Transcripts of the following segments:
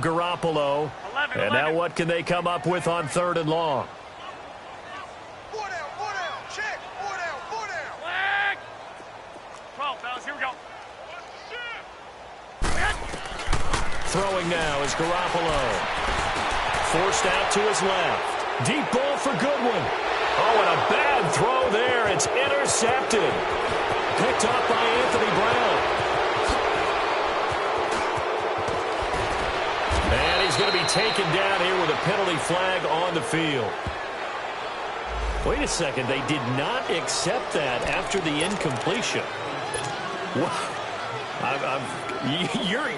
Garoppolo. And now what can they come up with on 3rd and long? Four down, check. Four down. Flag. 12, fellas, here we go. Throwing now is Garoppolo. Forced out to his left. Deep ball for Goodwin. Oh, and a bad throw there. It's intercepted. Picked off by Anthony Brown. And he's going to be taken down here with a penalty flag on the field. Wait a second. They did not accept that after the incompletion.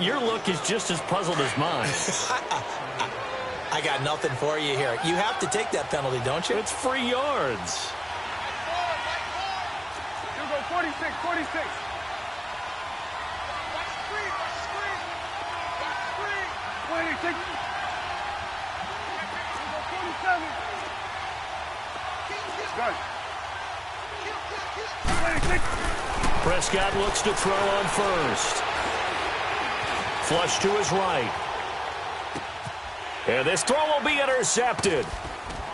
Your look is just as puzzled as mine. I got nothing for you here. You have to take that penalty, don't you? It's free yards. Here we go, 46. Watch screen. 26. Here we go, 47. Good. 26. Prescott looks to throw on first. Flush to his right. And this throw will be intercepted.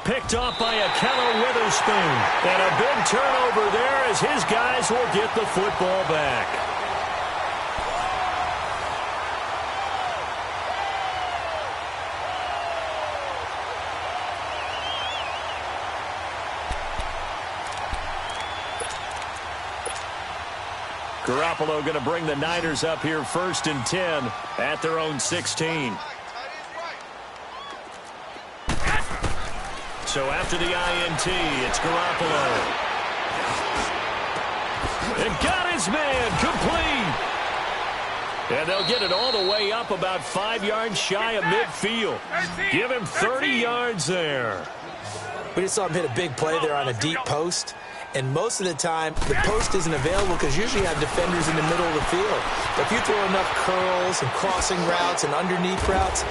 Picked off by a Keller Witherspoon. And a big turnover there as his guys will get the football back. Garoppolo going to bring the Niners up here 1st and 10 at their own 16. So after the INT, it's Garoppolo. And got his man complete. And they'll get it all the way up about 5 yards shy of midfield. Give him 30 yards there. We just saw him hit a big play there on a deep post. And most of the time, the post isn't available because usually you have defenders in the middle of the field. But if you throw enough curls and crossing routes and underneath routes,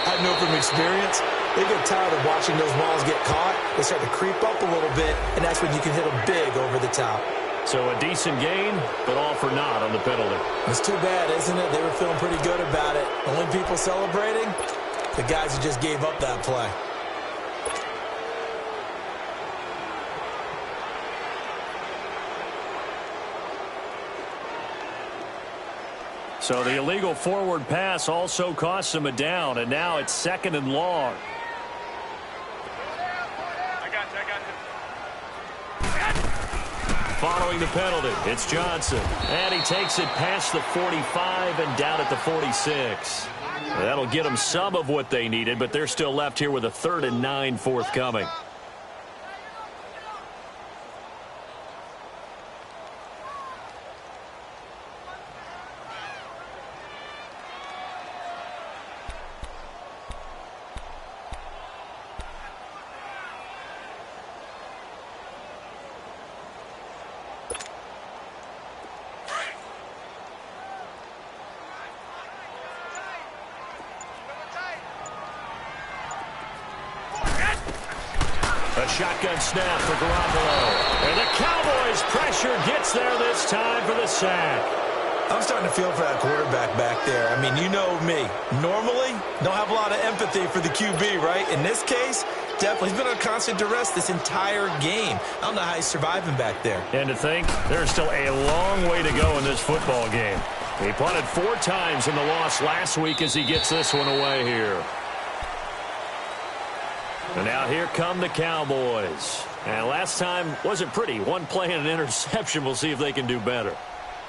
I know from experience, they get tired of watching those balls get caught. They start to creep up a little bit, and that's when you can hit them big over the top. So a decent gain, but all for naught on the penalty. It's too bad, isn't it? They were feeling pretty good about it. Only people celebrating, the guys who just gave up that play. So the illegal forward pass also costs him a down, and now it's 2nd and long. I got you. Following the penalty, it's Johnson. And he takes it past the 45 and down at the 46. That'll get them some of what they needed, but they're still left here with a 3rd and 9 forthcoming. A shotgun snap for Garoppolo. And the Cowboys' pressure gets there this time for the sack. I'm starting to feel for that quarterback back there. I mean, you know me. Normally, don't have a lot of empathy for the QB, right? In this case, definitely. He's been on constant duress this entire game. I don't know how he's surviving back there. And to think, there's still a long way to go in this football game. He punted 4 times in the loss last week as he gets this one away here. And now here come the Cowboys. And last time wasn't pretty. One play and an interception. We'll see if they can do better.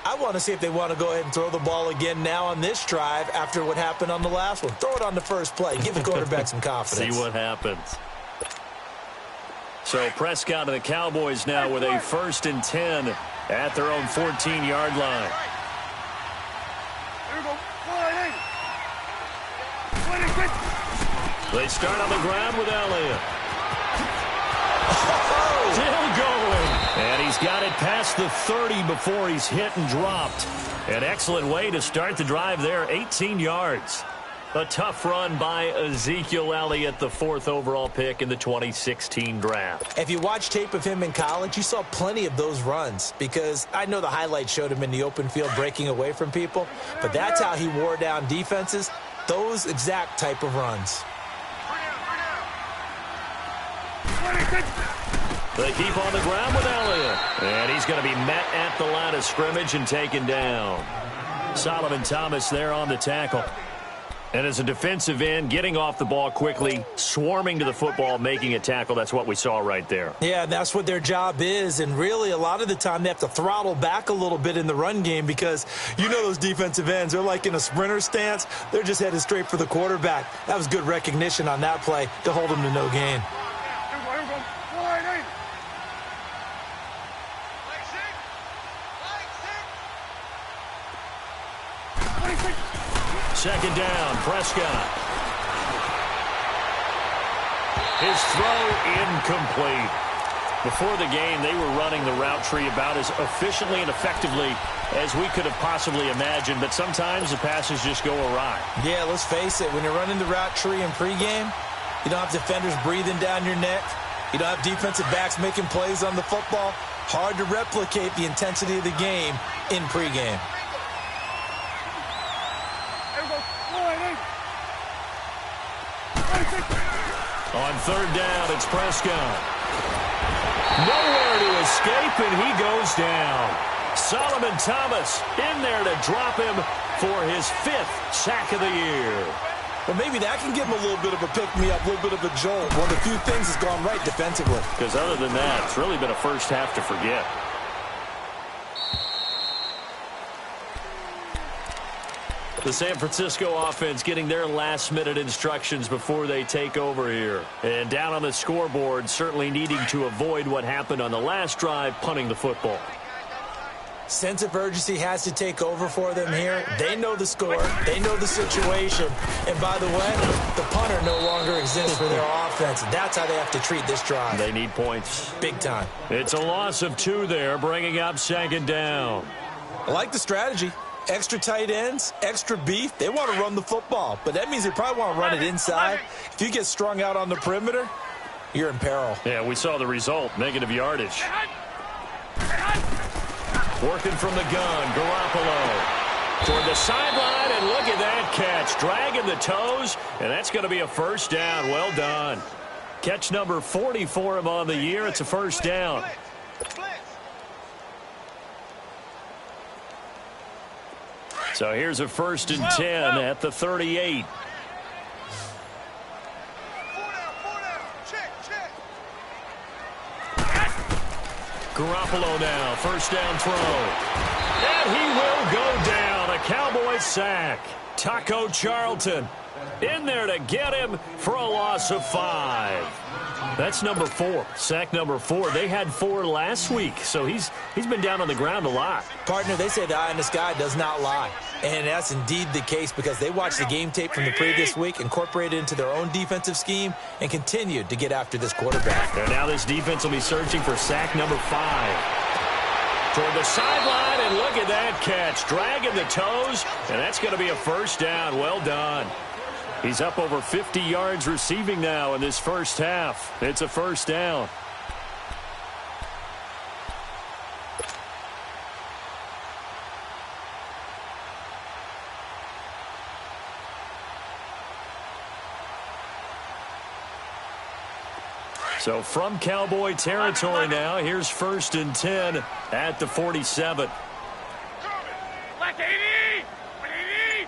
I want to see if they want to go ahead and throw the ball again now on this drive after what happened on the last one. Throw it on the first play. Give the quarterback some confidence. See what happens. So Prescott and the Cowboys now with a 1st and 10 at their own 14-yard line. Here we go. 26. They start on the ground with Elliott. Still going. And he's got it past the 30 before he's hit and dropped. An excellent way to start the drive there, 18 yards. A tough run by Ezekiel Elliott, the 4th overall pick in the 2016 draft. If you watch tape of him in college, you saw plenty of those runs because I know the highlights showed him in the open field breaking away from people, but that's how he wore down defenses. those exact type of runs. They keep on the ground with Elliott. And he's going to be met at the line of scrimmage and taken down. Solomon Thomas there on the tackle. And as a defensive end, getting off the ball quickly, swarming to the football, making a tackle, that's what we saw right there. Yeah, that's what their job is. And really, a lot of the time, they have to throttle back a little bit in the run game because you know those defensive ends, they're like in a sprinter stance. They're just headed straight for the quarterback. That was good recognition on that play to hold them to no gain. Second down, Prescott. His throw incomplete. Before the game, they were running the route tree about as efficiently and effectively as we could have possibly imagined, but sometimes the passes just go awry. Yeah, let's face it, when you're running the route tree in pregame, you don't have defenders breathing down your neck. You don't have defensive backs making plays on the football. Hard to replicate the intensity of the game in pregame. On third down, it's Prescott. Nowhere to escape, and he goes down. Solomon Thomas in there to drop him for his 5th sack of the year. Well, maybe that can give him a little bit of a pick-me-up, a little bit of a jolt. One of the few things that's gone right defensively. Because other than that, it's really been a first half to forget. The San Francisco offense getting their last-minute instructions before they take over here. And down on the scoreboard, certainly needing to avoid what happened on the last drive, punting the football. Sense of urgency has to take over for them here. They know the score. They know the situation. And by the way, the punter no longer exists for their offense. That's how they have to treat this drive. They need points. Big time. It's a loss of 2 there, bringing up second down. I like the strategy. Extra tight ends, extra beef. They want to run the football, but that means they probably want to run it inside. If you get strung out on the perimeter, you're in peril. Yeah, we saw the result, negative yardage. Working from the gun, Garoppolo. Toward the sideline, and look at that catch. Dragging the toes, and that's going to be a first down. Well done. Catch number 40 for him on the year. It's a first down. So here's a 1st and 10 at the 38. Garoppolo now, first down throw. And he will go down. A Cowboy sack. Taco Charlton in there to get him for a loss of 5. That's number 4, sack number 4. They had 4 last week, so he's been down on the ground a lot. Partner, they say the eye in the sky does not lie. And that's indeed the case because they watched the game tape from the previous week, incorporated it into their own defensive scheme, and continued to get after this quarterback. And now this defense will be searching for sack number 5. Toward the sideline, and look at that catch. Dragging the toes, and that's going to be a first down. Well done. He's up over 50 yards receiving now in this first half. It's a first down. So from Cowboy territory now, here's 1st and 10 at the 47. Black 80! 180!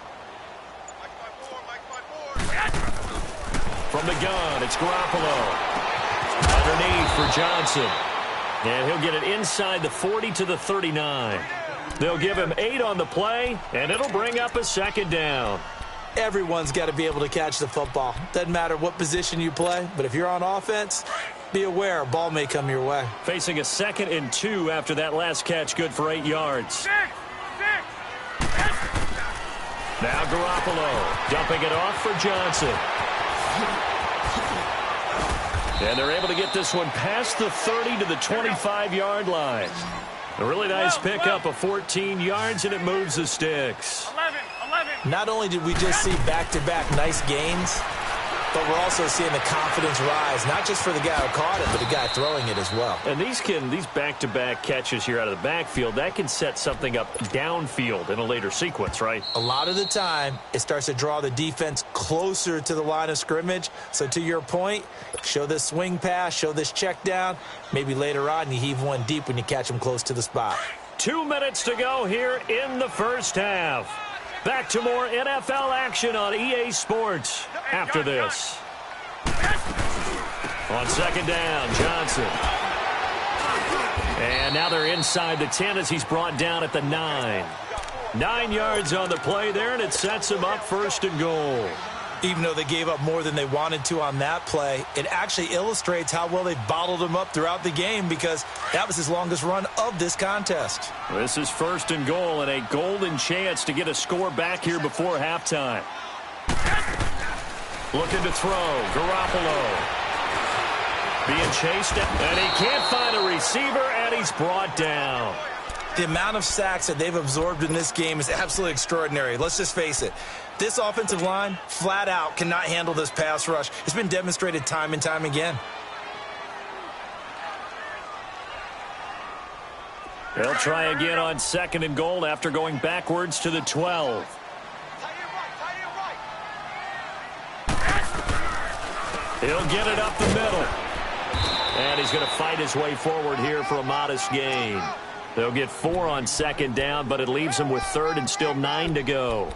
From the gun, it's Garoppolo. Underneath for Johnson. And he'll get it inside the 40 to the 39. They'll give him 8 on the play, and it'll bring up a second down. Everyone's got to be able to catch the football. Doesn't matter what position you play, but if you're on offense, be aware a ball may come your way. Facing a 2nd and 2 after that last catch, good for 8 yards. Now Garoppolo dumping it off for Johnson. And they're able to get this one past the 30 to the 25-yard line. A really nice pickup of 14 yards, and it moves the sticks. 11. Not only did we just see back-to-back nice gains, But we're also seeing the confidence rise, not just for the guy who caught it, but the guy throwing it as well. And these back-to-back catches here out of the backfield, that can set something up downfield in a later sequence, right? A lot of the time, it starts to draw the defense closer to the line of scrimmage. So to your point, show this swing pass, show this check down. Maybe later on you heave one deep when you catch them close to the spot. 2 minutes to go here in the first half. Back to more NFL action on EA Sports after this. On second down, Johnson. And now they're inside the 10 as he's brought down at the 9. 9 yards on the play there, and it sets him up first and goal. Even though they gave up more than they wanted to on that play, it actually illustrates how well they bottled him up throughout the game because that was his longest run of this contest. This is first and goal and a golden chance to get a score back here before halftime. Looking to throw. Garoppolo. Being chased, and he can't find a receiver, and he's brought down. The amount of sacks that they've absorbed in this game is absolutely extraordinary. Let's just face it. This offensive line, flat out, cannot handle this pass rush. It's been demonstrated time and time again. They'll try again on second and goal after going backwards to the 12. He'll get it up the middle. And he's going to fight his way forward here for a modest gain. They'll get 4 on second down, but it leaves them with third and still 9 to go.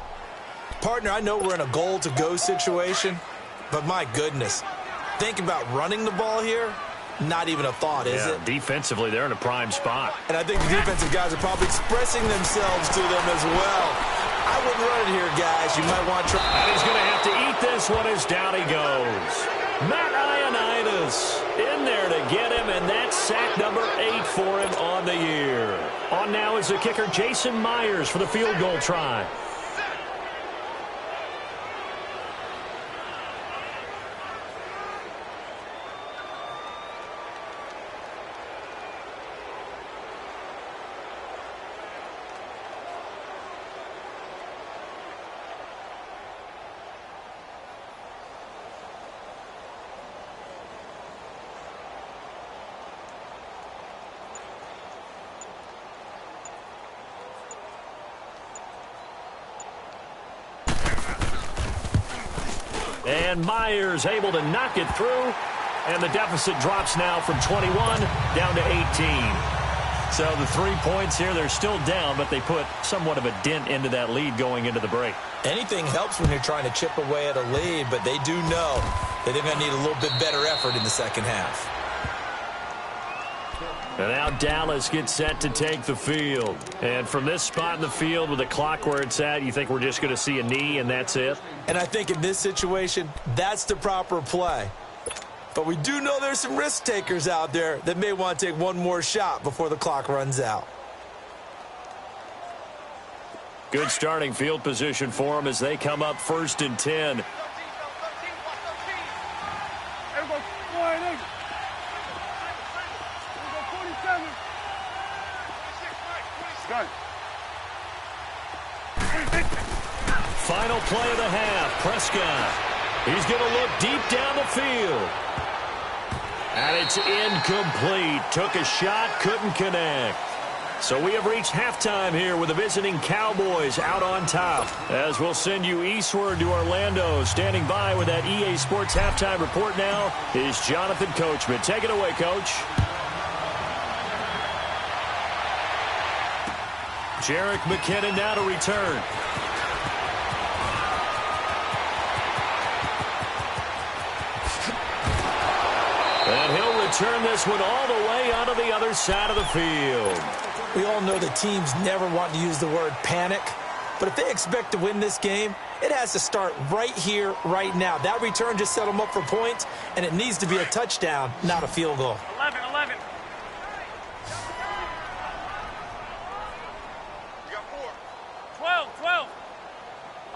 Partner, I know we're in a goal-to-go situation, but my goodness, think about running the ball here. Not even a thought, is it? Defensively, they're in a prime spot. And I think the defensive guys are probably expressing themselves to them as well. I wouldn't run it here, guys. You might want to try. And he's going to have to eat this one as down he goes. Matt Ioannidis in there to get him, and that's sack number 8 for him on the year. On now is the kicker, Jason Myers, for the field goal try. And Myers able to knock it through. And the deficit drops now from 21 down to 18. So the 3 points here, they're still down, but they put somewhat of a dent into that lead going into the break. Anything helps when you're trying to chip away at a lead, but they do know that they're going to need a little bit better effort in the second half. And now Dallas gets set to take the field. And from this spot in the field with the clock where it's at, you think we're just going to see a knee and that's it? And I think in this situation, that's the proper play. But we do know there's some risk takers out there that may want to take one more shot before the clock runs out. Good starting field position for them as they come up first and 10. Final play of the half. Prescott. He's going to look deep down the field. And it's incomplete. Took a shot, couldn't connect. So we have reached halftime here with the visiting Cowboys out on top. As we'll send you eastward to Orlando. Standing by with that EA Sports halftime report now is Jonathan Coachman. Take it away, Coach. Jerick McKinnon now to return. And he'll return this one all the way onto the other side of the field. We all know that teams never want to use the word panic, but if they expect to win this game, it has to start right here, right now. That return just set them up for points, and it needs to be a touchdown, not a field goal. 11. You got 4. 12.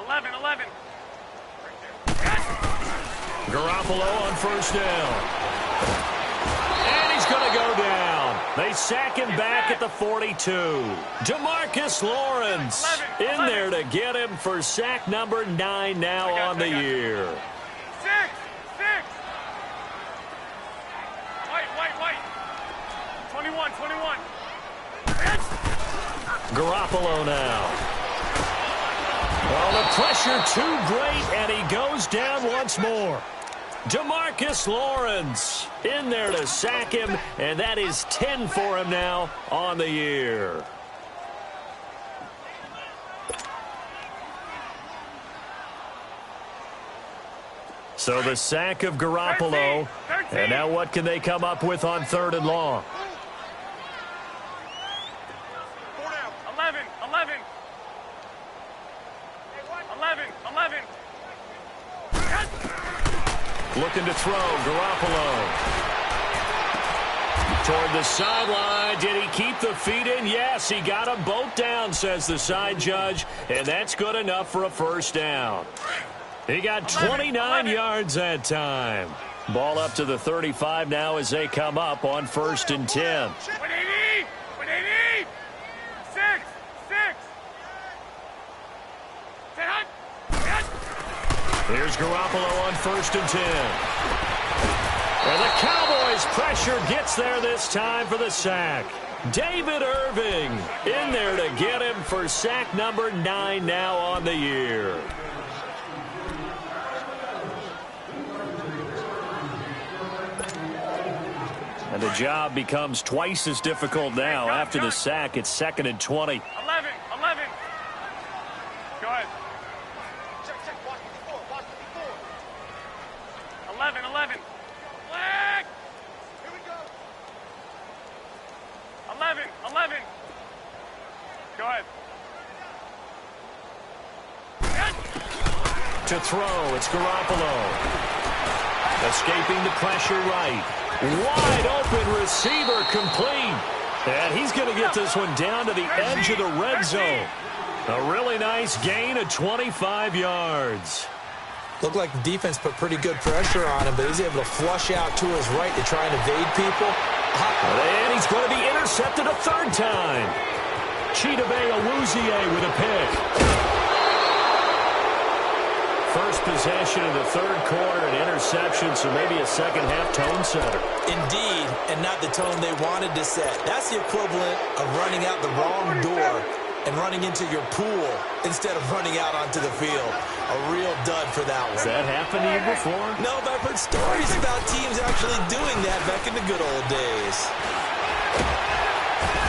11. Garoppolo on first down. And he's going to go down. They sack him back at the 42. DeMarcus Lawrence in there to get him for sack number 9 now on the year. 6. 21, 21. Garoppolo now. Well, the pressure too great, and he goes down once more. DeMarcus Lawrence in there to sack him, and that is 10 for him now on the year. So the sack of Garoppolo, 13. and now what can they come up with on 3rd and long? 11, 11. 11, 11. Looking to throw, Garoppolo. Toward the sideline. Did he keep the feet in? Yes, he got them both down, says the side judge, and that's good enough for a first down. He got 29 yards that time. Ball up to the 35 now as they come up on 1st and 10. 180, 180. 6, 6. 10. Here's Garoppolo on 1st and 10. And the Cowboys' pressure gets there this time for the sack. David Irving in there to get him for sack number 9 now on the year. And the job becomes twice as difficult now after the sack. It's 2nd and 20. 11, 11. Go ahead. Check, check. Watch the before. Watch the before. 11, 11. Flag. Here we go. 11, 11. Go ahead. To throw, it's Garoppolo. Escaping the pressure right. Wide open receiver complete. And he's going to get this one down to the edge of the red zone. A really nice gain of 25 yards. Looked like the defense put pretty good pressure on him, but he's able to flush out to his right to try and evade people. And he's going to be intercepted a 3rd time. Chidobe Awuzie with a pick. First possession of the 3rd quarter, an interception, so maybe a second-half tone setter. Indeed, and not the tone they wanted to set. That's the equivalent of running out the wrong door and running into your pool instead of running out onto the field. A real dud for that one. Has that happened to you before? No, but I've heard stories about teams actually doing that back in the good old days.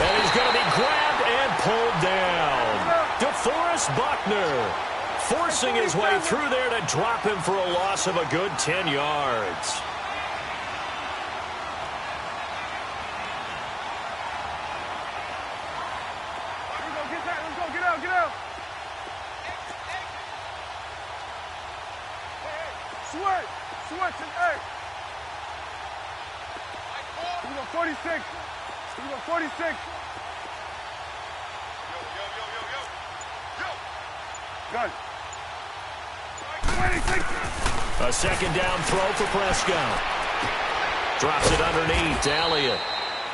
And he's going to be grabbed and pulled down. DeForest Buckner forcing his way through there to drop him for a loss of a good 10 yards. Let's go, get that. Let's go, get out, get out. Sweat, sweat, and hey. We go 46. We go 46. Good. 26. A second down throw for Prescott. Drops it underneath to Elliott.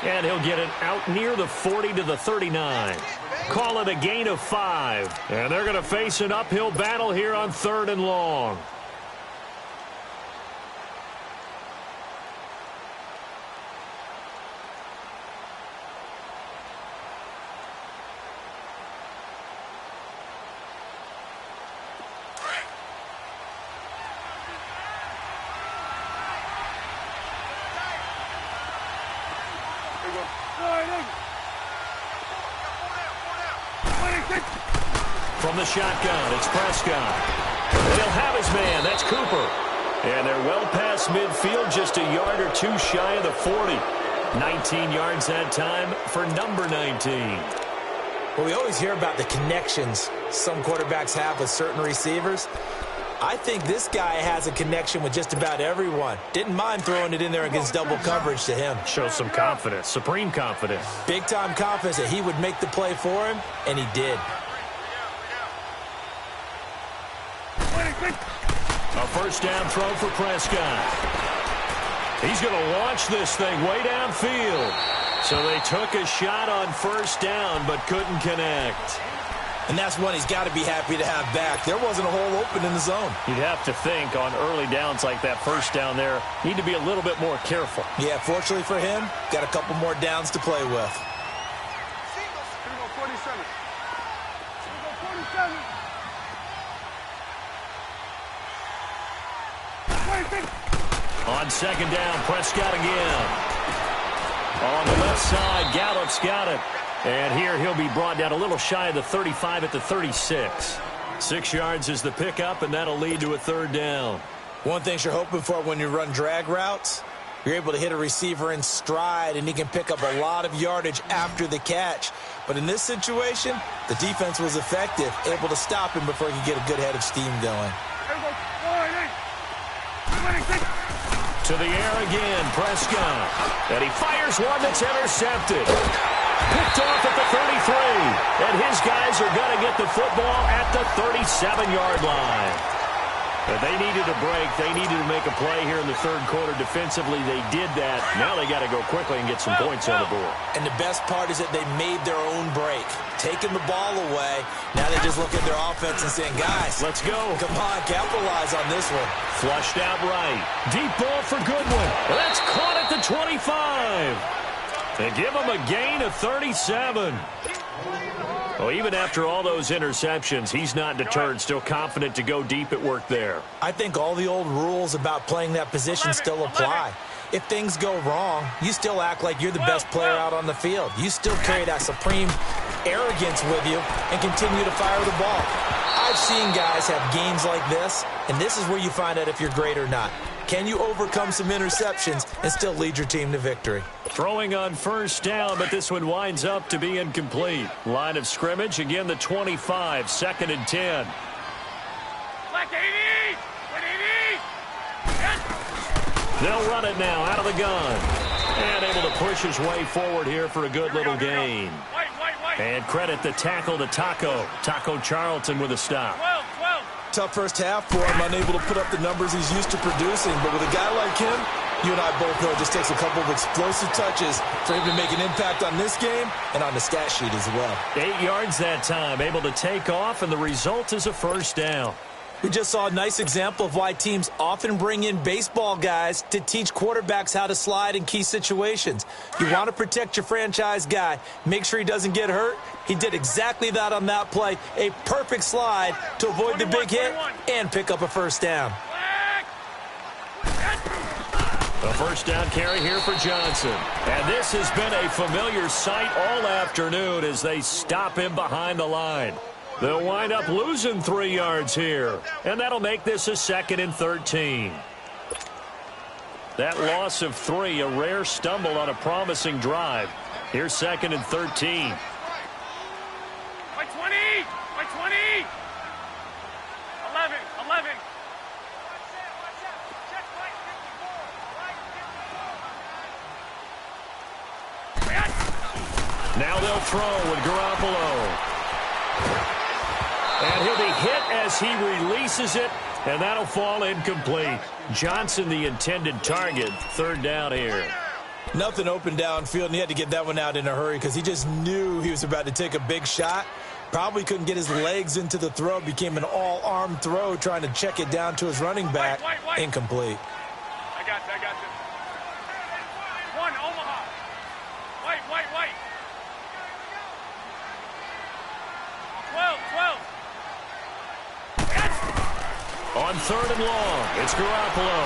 And he'll get it out near the 40 to the 39. Call it a gain of 5. And they're going to face an uphill battle here on 3rd and long. From the shotgun, it's Prescott. And he'll have his man. That's Cooper. And they're well past midfield, just a yard or two shy of the 40. 19 yards that time for number 19. Well, we always hear about the connections some quarterbacks have with certain receivers. I think this guy has a connection with just about everyone. Didn't mind throwing it in there against double coverage to him. Shows some confidence, supreme confidence. Big-time confidence that he would make the play for him, and he did. A first down throw for Prescott. He's going to launch this thing way downfield. So they took a shot on first down but couldn't connect. And that's one he's got to be happy to have back. There wasn't a hole open in the zone. You'd have to think on early downs like that first down there, need to be a little bit more careful. Yeah, fortunately for him, got a couple more downs to play with. Here we go, 47. Here we go, 47. 26. On second down, Prescott again. On the left side, Gallup's got it. And here he'll be brought down a little shy of the 35 at the 36. 6 yards is the pickup, and that'll lead to a third down. One thing you're hoping for when you run drag routes, you're able to hit a receiver in stride, and he can pick up a lot of yardage after the catch. But in this situation, the defense was effective, able to stop him before he could get a good head of steam going. Here we go, 26. To the air again, Prescott. And he fires one that's intercepted. Picked off at the 33. And his guys are going to get the football at the 37-yard line. But they needed a break. They needed to make a play here in the third quarter. Defensively, they did that. Now they got to go quickly and get some points on the board. And the best part is that they made their own break. Taking the ball away. Now they just look at their offense and saying, guys, let's go. Come on, capitalize on this one. Flushed out right. Deep ball for Goodwin. That's caught at the 25. They give him a gain of 37. Well, even after all those interceptions, he's not deterred, still confident to go deep at work there. I think all the old rules about playing that position still apply. If things go wrong, you still act like you're the best player out on the field. You still carry that supreme arrogance with you and continue to fire the ball. I've seen guys have games like this, and this is where you find out if you're great or not. Can you overcome some interceptions and still lead your team to victory? Throwing on first down, but this one winds up to be incomplete. Line of scrimmage, again the 25, 2nd and 10. Black 80! 180! They'll run it now out of the gun. And able to push his way forward here for a good little gain. White. And credit the tackle to Taco Charlton with a stop. 12. Tough first half for him, unable to put up the numbers he's used to producing. But with a guy like him, you and I both know it just takes a couple of explosive touches for him to make an impact on this game and on the stat sheet as well. 8 yards that time, able to take off, and the result is a first down. We just saw a nice example of why teams often bring in baseball guys to teach quarterbacks how to slide in key situations. You want to protect your franchise guy. Make sure he doesn't get hurt. He did exactly that on that play. A perfect slide to avoid the big hit and pick up a first down. A first down carry here for Johnson. And this has been a familiar sight all afternoon as they stop him behind the line. They'll wind up losing 3 yards here, and that'll make this a 2nd and 13. That loss of 3, a rare stumble on a promising drive. Here's 2nd and 13. By 20! 11. Now they'll throw with Garoppolo. And he'll be hit as he releases it, and that'll fall incomplete. Johnson, the intended target. 3rd down here. Nothing open downfield, and he had to get that one out in a hurry because he just knew he was about to take a big shot. Probably couldn't get his legs into the throw. Became an all-arm throw, trying to check it down to his running back. Incomplete. I got you. 1, Omaha. White. 12. On 3rd and long, it's Garoppolo.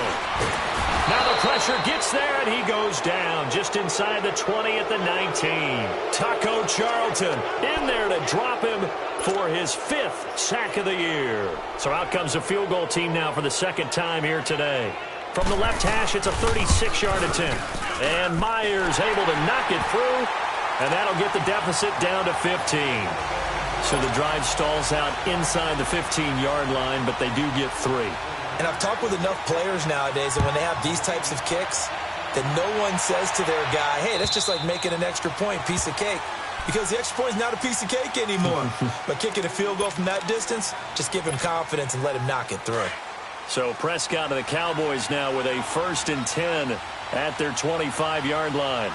Now the pressure gets there, and he goes down just inside the 20 at the 19. Taco Charlton in there to drop him for his 5th sack of the year. So out comes a field goal team now for the 2nd time here today. From the left hash, it's a 36-yard attempt. And Myers able to knock it through, and that'll get the deficit down to 15. So the drive stalls out inside the 15-yard line, but they do get 3. And I've talked with enough players nowadays that when they have these types of kicks, that no one says to their guy, hey, that's just like making an extra point, piece of cake. Because the extra point is not a piece of cake anymore. But kicking a field goal from that distance, just give him confidence and let him knock it through. So Prescott and the Cowboys now with a 1st and 10 at their 25-yard line.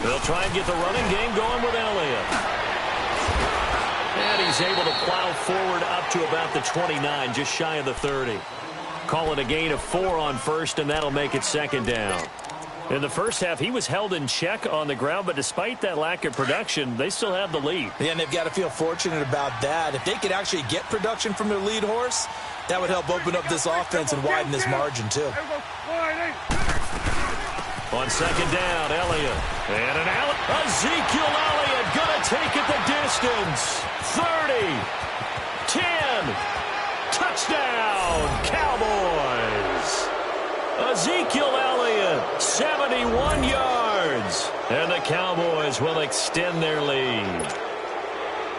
They'll try and get the running game going with Elliott. And he's able to plow forward up to about the 29, just shy of the 30. Call it a gain of 4 on first, and that'll make it second down. In the first half, he was held in check on the ground, but despite that lack of production, they still have the lead. Yeah, and they've got to feel fortunate about that. If they could actually get production from their lead horse, that would help open up this offense and widen this margin, too. On second down, Elliott. And an out. Ezekiel Elliott going to take it the distance. 30. 10. Touchdown, Cowboys. Ezekiel Elliott, 71 yards. And the Cowboys will extend their lead.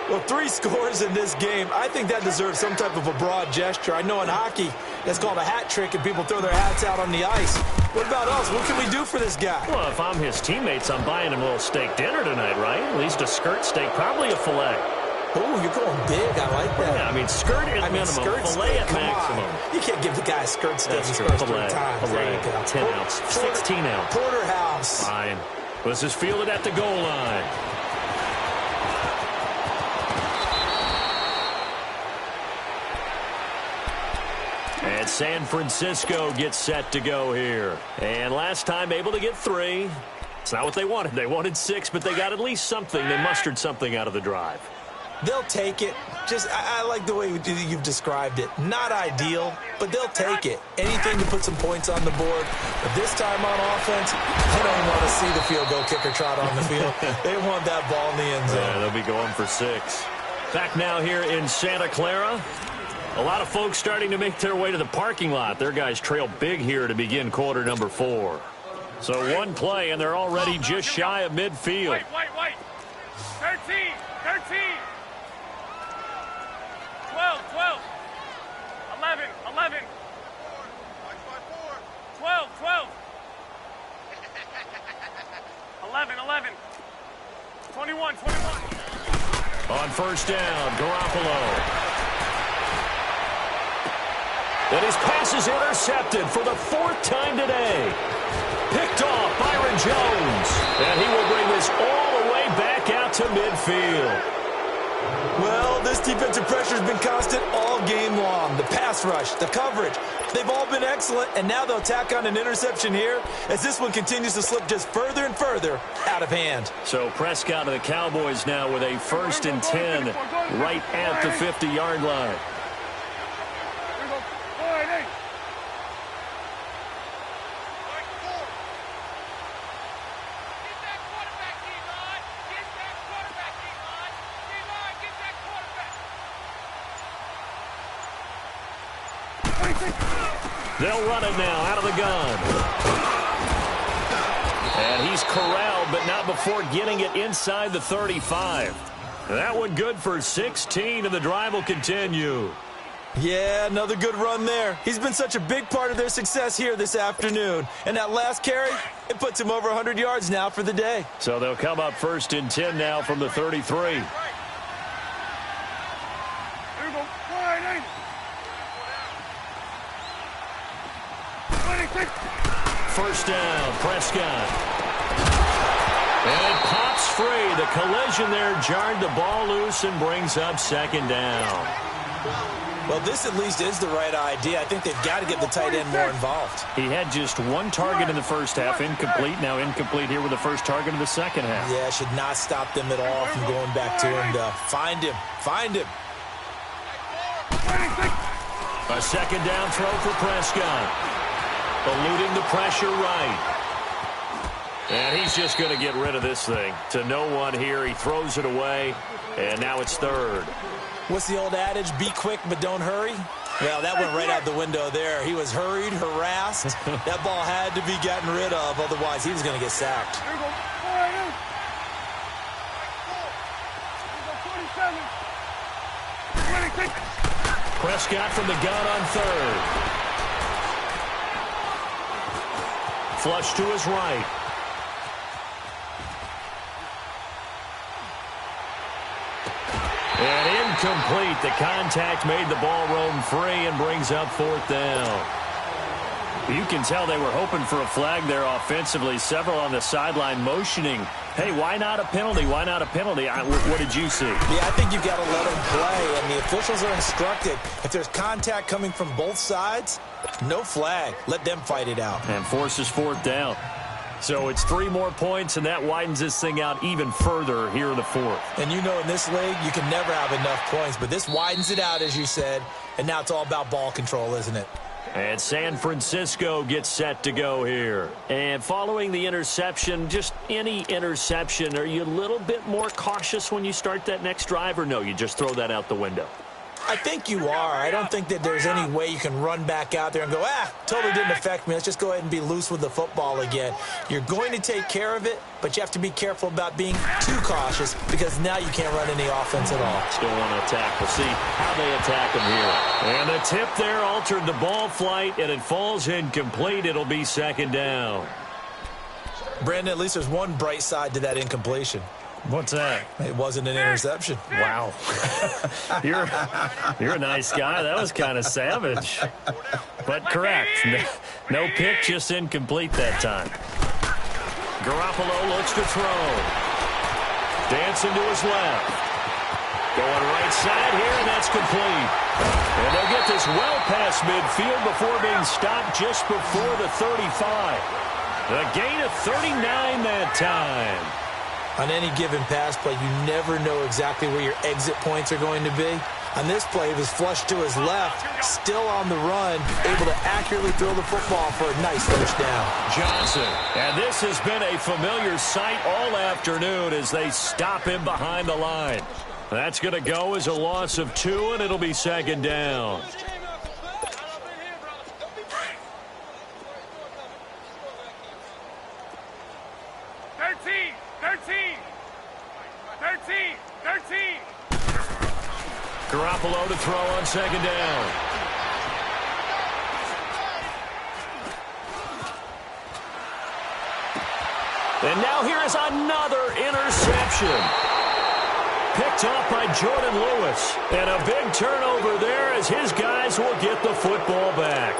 Well, 3 scores in this game. I think that deserves some type of a broad gesture. I know in hockey, that's called a hat trick, and people throw their hats out on the ice. What about us? What can we do for this guy? Well, if I'm his teammates, I'm buying him a little steak dinner tonight, right? At least a skirt steak, probably a filet. Oh, you're going big. I like that. Yeah, I mean, skirt at minimum, filet at maximum. You can't give the guy a skirt steak That's his true. first Filet, 3 times. filet, There you go. 10 ounce, 16 ounce. Porterhouse. Fine. Let's just feel it at the goal line. And San Francisco gets set to go here. And last time able to get 3. It's not what they wanted. They wanted 6, but they got at least something. They mustered something out of the drive. They'll take it. I like the way you've described it. Not ideal, but they'll take it. Anything to put some points on the board. But this time on offense, they don't want to see the field goal kicker trot on the field. They want that ball in the end zone. Yeah, they'll be going for 6. Back now here in Santa Clara. A lot of folks starting to make their way to the parking lot. Their guys trail big here to begin quarter number 4. So one play, and they're already just shy of midfield. Wait. 13. 12. 11. 12. 11. 21. On first down, Garoppolo. And his pass is intercepted for the 4th time today. Picked off Byron Jones. And he will bring this all the way back out to midfield. Well, this defensive pressure has been constant all game long. The pass rush, the coverage, they've all been excellent, and now they'll tack on an interception here as this one continues to slip just further and further out of hand. So Prescott and the Cowboys now with a 1st and 10 right at the 50-yard line. They'll run it now out of the gun. And he's corralled, but not before getting it inside the 35. That one good for 16, and the drive will continue. Yeah, another good run there. He's been such a big part of their success here this afternoon. And that last carry, it puts him over 100 yards now for the day. So they'll come up 1st and 10 now from the 33. First down, Prescott. And it pops free. The collision there jarred the ball loose and brings up 2nd down. Well, this at least is the right idea. I think they've got to get the tight end more involved. He had just 1 target in the first half, incomplete. Now incomplete here with the first target in the second half. Yeah, should not stop them at all from going back to him to find him. A 2nd down throw for Prescott. Eluding the pressure right. And he's just going to get rid of this thing. To no one here. He throws it away. And now it's 3rd. What's the old adage? Be quick, but don't hurry. Well, that went right out the window there. He was hurried, harassed. That ball had to be gotten rid of. Otherwise, he was going to get sacked. Prescott from the gun on 3rd. Flush to his right. And incomplete. The contact made the ball roam free and brings up 4th down. You can tell they were hoping for a flag there offensively. Several on the sideline motioning, hey, why not a penalty? Why not a penalty? What did you see? Yeah, I think you've got to let them play, and the officials are instructed. If there's contact coming from both sides, no flag. Let them fight it out. And forces fourth down. So it's 3 more points, and that widens this thing out even further here in the fourth. And you know in this league, you can never have enough points, but this widens it out, as you said, and now it's all about ball control, isn't it? And San Francisco gets set to go here. And following the interception, just any interception, are you a little bit more cautious when you start that next drive, or no, you just throw that out the window? I think you are. I don't think that there's any way you can run back out there and go, totally didn't affect me. Let's just go ahead and be loose with the football again. You're going to take care of it, but you have to be careful about being too cautious because now you can't run any offense at all. Still want to attack. We'll see how they attack them here. And the tip there altered the ball flight, and it falls incomplete. It'll be second down. Brandon, at least there's one bright side to that incompletion. What's that? It wasn't an interception. Wow. You're a nice guy. That was kind of savage. But correct. No pick, just incomplete that time. Garoppolo looks to throw. Dancing to his left. Going right side here, and that's complete. And they'll get this well past midfield before being stopped just before the 35. A gain of 39 that time. On any given pass play, you never know exactly where your exit points are going to be. On this play, it was flushed to his left, still on the run, able to accurately throw the football for a nice first down. Johnson, and this has been a familiar sight all afternoon as they stop him behind the line. That's going to go as a loss of 2, and it'll be second down. Garoppolo to throw on second down. And now here is another interception. Picked off by Jordan Lewis. And a big turnover there as his guys will get the football back.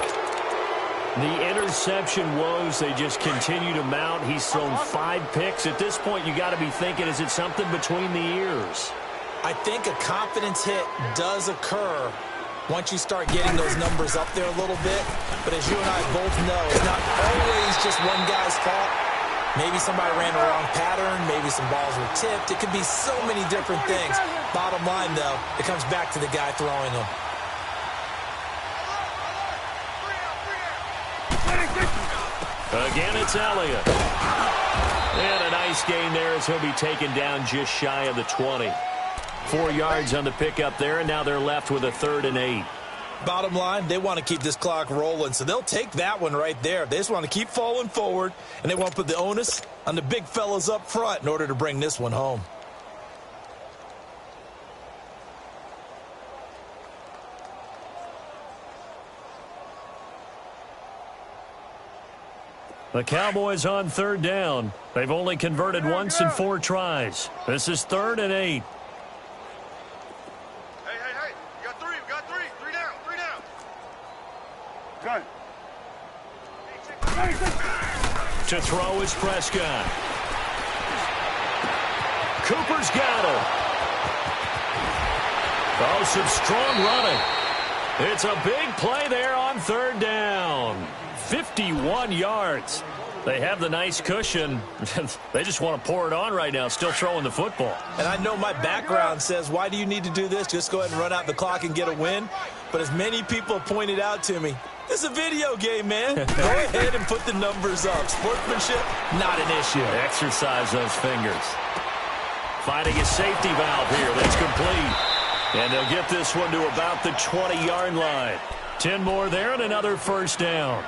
The interception woes, they just continue to mount. He's thrown 5 picks. At this point, you got to be thinking, is it something between the ears? I think a confidence hit does occur once you start getting those numbers up there a little bit. But as you and I both know, it's not always just one guy's fault. Maybe somebody ran the wrong pattern. Maybe some balls were tipped. It could be so many different things. Bottom line, though, it comes back to the guy throwing them. Again, it's Elliott. And a nice gain there as he'll be taken down just shy of the 20. 4 yards on the pickup there, and now they're left with a 3rd and 8. Bottom line, they want to keep this clock rolling, so they'll take that one right there. They just want to keep falling forward, and they want to put the onus on the big fellas up front in order to bring this one home. The Cowboys on 3rd down. They've only converted once in 4 tries. This is 3rd and 8. Hey. We got 3. 3 down. Gun. To throw is Prescott. Cooper's got him. Oh, some strong running. It's a big play there on 3rd down. 51 yards. They have the nice cushion. They just want to pour it on right now, still throwing the football. And I know my background says, why do you need to do this? Just go ahead and run out the clock and get a win. But as many people have pointed out to me, this is a video game, man. Go ahead and put the numbers up. Sportsmanship, not an issue. Exercise those fingers. Finding a safety valve here. That's complete. And they'll get this one to about the 20-yard line. 10 more there and another first down.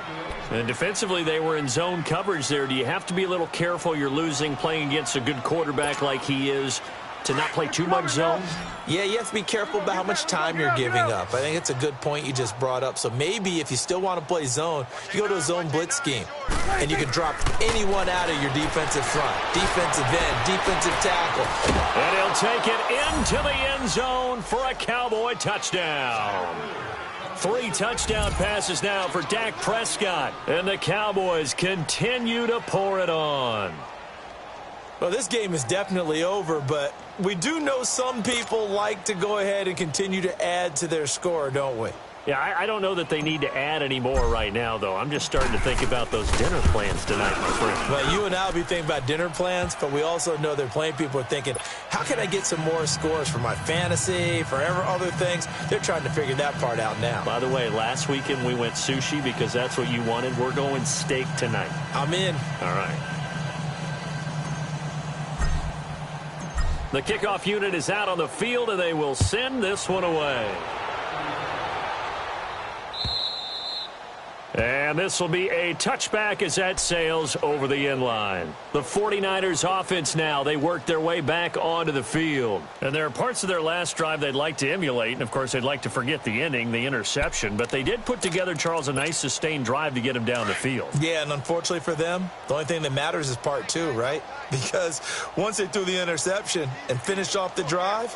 And defensively, they were in zone coverage there. Do you have to be a little careful? You're losing playing against a good quarterback like he is to not play too much zone? Yeah, you have to be careful about how much time you're giving up. I think it's a good point you just brought up. So maybe if you still want to play zone, you go to a zone blitz scheme. And you can drop anyone out of your defensive front. Defensive end, defensive tackle. And he'll take it into the end zone for a Cowboy touchdown. 3 touchdown passes now for Dak Prescott. And the Cowboys continue to pour it on. Well, this game is definitely over, but we do know some people like to go ahead and continue to add to their score, don't we? Yeah, I don't know that they need to add any more right now, though. I'm just starting to think about those dinner plans tonight, my friend. Well, you and I will be thinking about dinner plans, but we also know that plenty of people are thinking, how can I get some more scores for my fantasy, for other things? They're trying to figure that part out now. By the way, last weekend we went sushi because that's what you wanted. We're going steak tonight. I'm in. All right. The kickoff unit is out on the field, and they will send this one away. And this will be a touchback as that sails over the end line. The 49ers offense now, they work their way back onto the field. And there are parts of their last drive they'd like to emulate. And, of course, they'd like to forget the ending, the interception. But they did put together, Charles, a nice sustained drive to get him down the field. Yeah, and unfortunately for them, the only thing that matters is part 2, right? Because once they threw the interception and finished off the drive,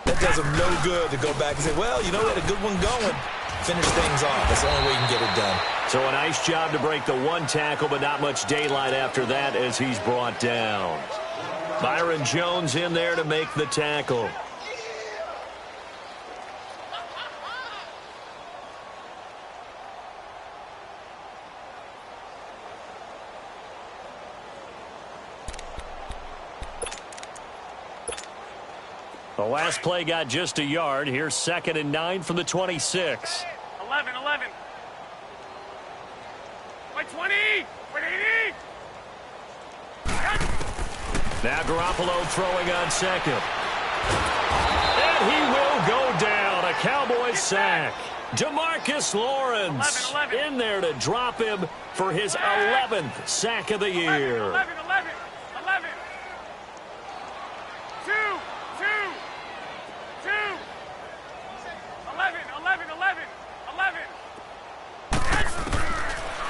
that does them no good to go back and say, well, you know, we had a good one going. Finish things off. That's the only way you can get it done. So a nice job to break the 1 tackle, but not much daylight after that as he's brought down. Byron Jones in there to make the tackle. The last play got just a yard. Here's 2nd and 9 from the 26. 11. By 20. Now Garoppolo throwing on 2nd. And he will go down. A Cowboys sack. DeMarcus Lawrence 11. in there to drop him for his 11th sack of the year. 11. 2. 11.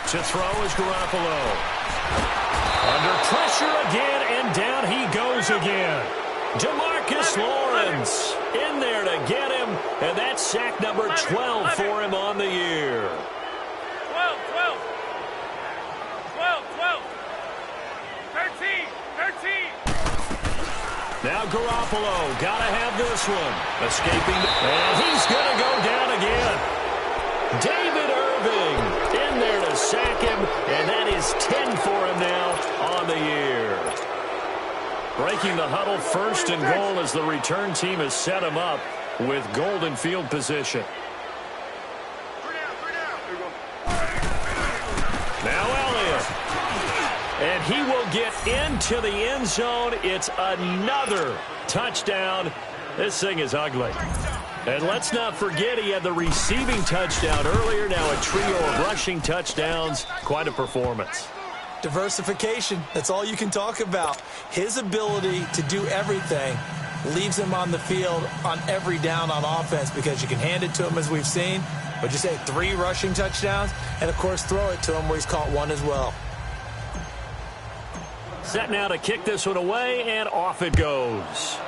To throw is Garoppolo. Under pressure again, and down he goes again. DeMarcus Lawrence in there to get him, and that's sack number 12 for him on the year. 12. 13. Now Garoppolo, gotta have this one. Escaping, and he's gonna go down again. David Irving in there to sack him, and that is 10 for him now on the year. Breaking the huddle, 1st and goal as the return team has set him up with golden field position. 3 down. Now Elliott. And he will get into the end zone. It's another touchdown. This thing is ugly. And let's not forget he had the receiving touchdown earlier. Now a trio of rushing touchdowns. Quite a performance. Diversification. That's all you can talk about. His ability to do everything leaves him on the field on every down on offense because you can hand it to him as we've seen. But you say 3 rushing touchdowns and, of course, throw it to him where he's caught 1 as well. Set now to kick this one away, and off it goes.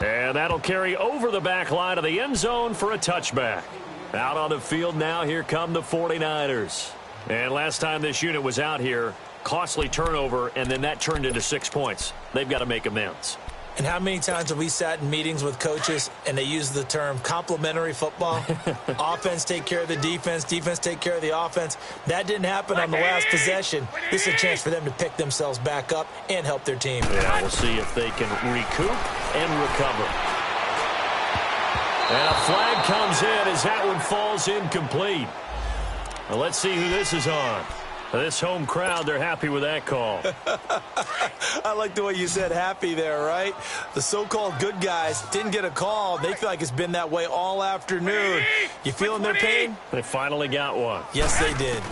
And that'll carry over the back line of the end zone for a touchback. Out on the field now, here come the 49ers. And last time this unit was out here, costly turnover, and then that turned into 6 points. They've got to make amends. And how many times have we sat in meetings with coaches and they use the term complementary football? Offense take care of the defense, defense take care of the offense. That didn't happen on the last possession. This is a chance for them to pick themselves back up and help their team. Yeah, we'll see if they can recoup and recover. And a flag comes in as that one falls incomplete. Now let's see who this is on. This home crowd, they're happy with that call. I like the way you said happy there, right? The so-called good guys didn't get a call. They feel like it's been that way all afternoon. You feeling their pain? They finally got one. Yes, they did.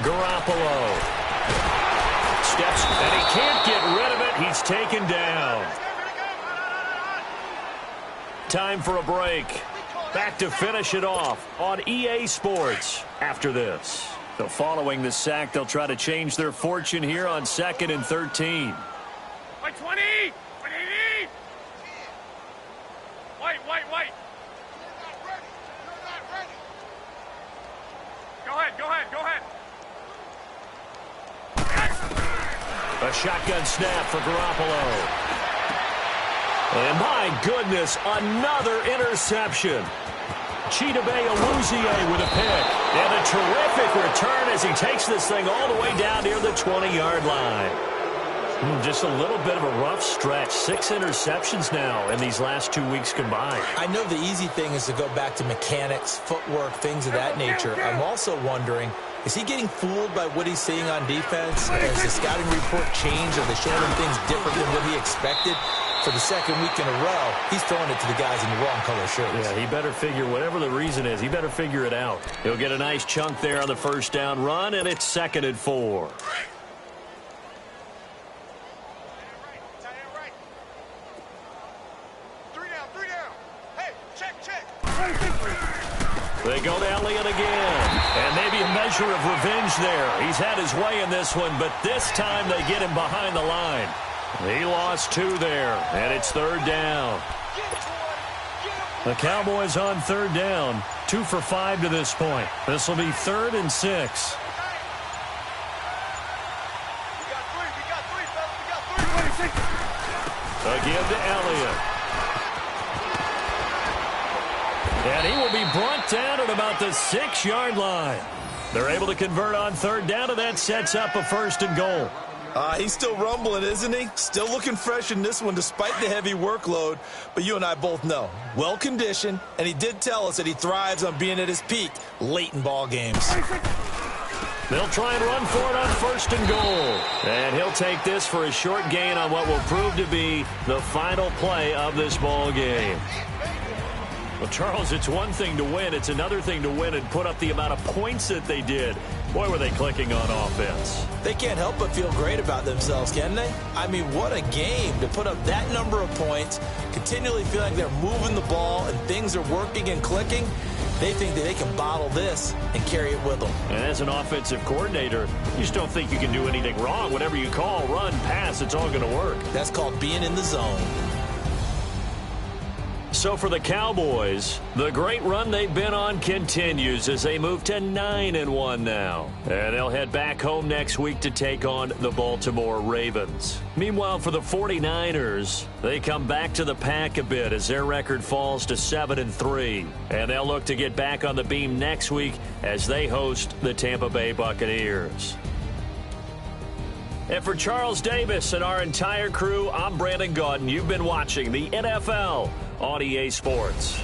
Garoppolo steps, and he can't get rid of it. He's taken down. Time for a break. Back to finish it off on EA Sports after this. So following the sack, they'll try to change their fortune here on 2nd and 13. By 20! A shotgun snap for Garoppolo. And my goodness, another interception. Chidobe Awuzie with a pick. And a terrific return as he takes this thing all the way down near the 20-yard line. Just a little bit of a rough stretch. 6 interceptions now in these last 2 weeks combined. I know the easy thing is to go back to mechanics, footwork, things of that nature. I'm also wondering, is he getting fooled by what he's seeing on defense? Has the scouting report changed? Are they showing him things different than what he expected? For the second week in a row, he's throwing it to the guys in the wrong color shirts. Yeah, he better figure, whatever the reason is, he better figure it out. He'll get a nice chunk there on the first down run, and it's 2nd and 4. They go to Elliott again. And maybe a measure of revenge there. He's had his way in this one, but this time they get him behind the line. He lost 2 there, and it's 3rd down. The Cowboys on 3rd down, 2 for 5 to this point. This will be 3rd and 6. Again to Elliott. And he will be brought down at about the 6-yard line. They're able to convert on 3rd down, and that sets up a 1st and goal. He's still rumbling, isn't he? Still looking fresh in this one despite the heavy workload. But you and I both know, well-conditioned, and he did tell us that he thrives on being at his peak late in ball games. They'll try and run for it on 1st and goal. And he'll take this for a short gain on what will prove to be the final play of this ball game. Well, Charles, it's one thing to win. It's another thing to win and put up the amount of points that they did. Boy, were they clicking on offense. They can't help but feel great about themselves, can they? I mean, what a game to put up that number of points, continually feel like they're moving the ball and things are working and clicking. They think that they can bottle this and carry it with them. And as an offensive coordinator, you just don't think you can do anything wrong. Whatever you call, run, pass, it's all going to work. That's called being in the zone. So for the Cowboys, the great run they've been on continues as they move to 9-1 now. And they'll head back home next week to take on the Baltimore Ravens. Meanwhile, for the 49ers, they come back to the pack a bit as their record falls to 7-3. And they'll look to get back on the beam next week as they host the Tampa Bay Buccaneers. And for Charles Davis and our entire crew, I'm Brandon Gaudin. You've been watching the NFL on EA Sports.